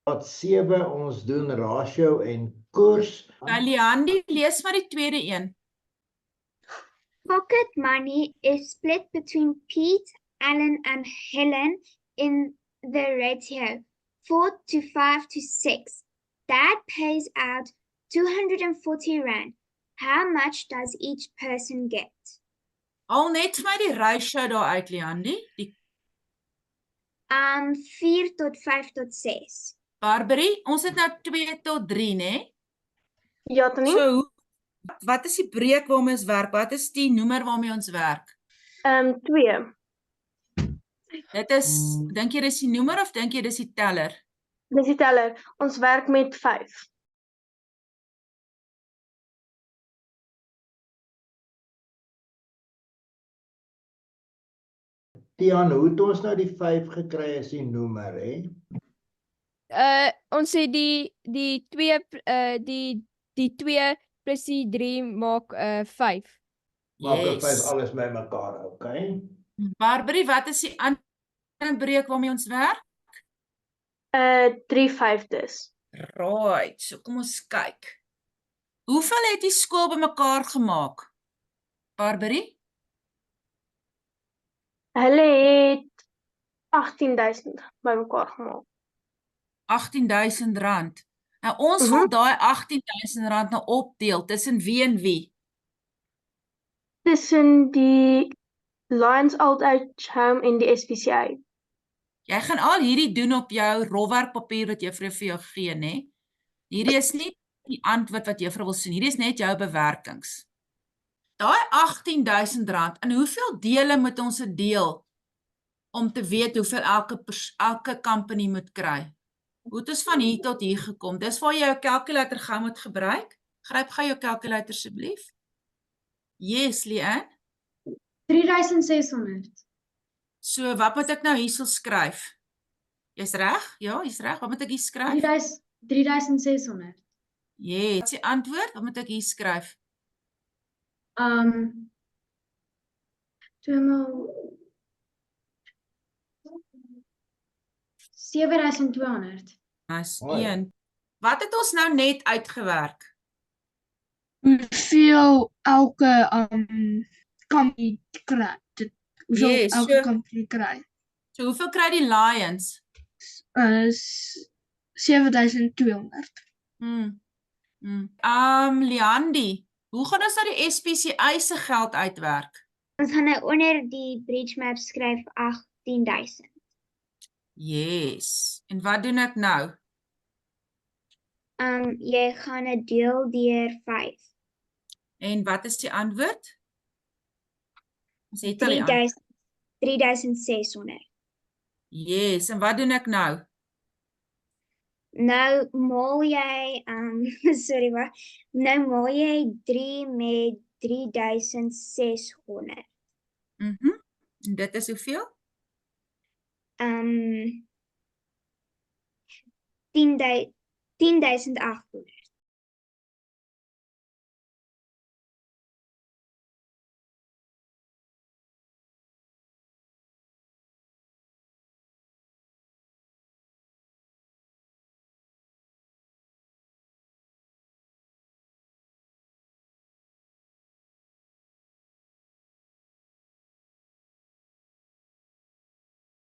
Graad 7, ons doen ratio en koers. Leandi, lees maar die tweede een. Pocket money is split between Pete, Alan, and Helen in the ratio 4:5:6. Dad pays out 240 rand. How much does each person get? Al net vir my die ratio daar uit, Leandi. Die 4:5:6. Barbary, ons het nou 2-3, né? Ja, Tannie. So, wat is die breek waarmee ons werk? Wat is die noemer waarmee ons werk? 2. Dit is, dink jy dis die noemer of dink jy dis die teller? Dis die teller. Ons werk met 5. Tiaan, hoe het ons nou die 5 gekry as die noemer, hè? Ons het die 2 die 2 plus die 3 maak 5. Maak 'n 5 Yes. alles by mekaar, okay? Barbary, wat is die ander breek waarmee ons werk? 3/5. Right, so kom ons kyk. Hoeveel het die skool bymekaar gemaak? Barbary? Hulle het 18,000 bymekaar gemaak. 18,000 rand. Nou ons wil daai 18,000 rand nou opdeel tussen wie en wie? Tussen die Lions Old Age Home en die SPCA. Jy gaan al hierdie doen op jou rolwerkpapier wat juffrou vir jou gee, né? Hierdie is nie die antwoord wat juffrou wil sien. Hierdie is net jou bewerkings. Daai 18,000 rand, in hoeveel dele moet ons dit deel om te weet hoeveel elke company moet kry? Hoe het ons van hier tot hier gekom? Dis waar jy jou calculator gou moet gebruik. Gryp gou jou calculator asseblief. Yes, Leanne. 3,600. So, wat moet ek nou hierso skryf? Jy's reg? Ja, jy's reg. Wat moet ek hier skryf? 3,600. Yes. Wat is die antwoord? Wat moet ek hier skryf? 7,200. Nice. Mooi. 1. Wat het ons nou net uitgewerk? Hoeveel elke company kry. Hoeveel Yes, elke so- company kry. So, hoeveel kry die Lions? 7,200. Leandi, hoe gaan ons nou die SPCA se geld uitwerk? Ons gaan nou onder die bridge map skryf 18,000. Yes. En wat doen ek nou? Jy gaan dit deel deur 5. En wat is die antwoord? Ons het al die antwoord. 3,600. Yes, en wat doen ek nou? Nou maal jy sorry wag. Nou maal jy 3 met 3,600. En dit is hoeveel? 10,800.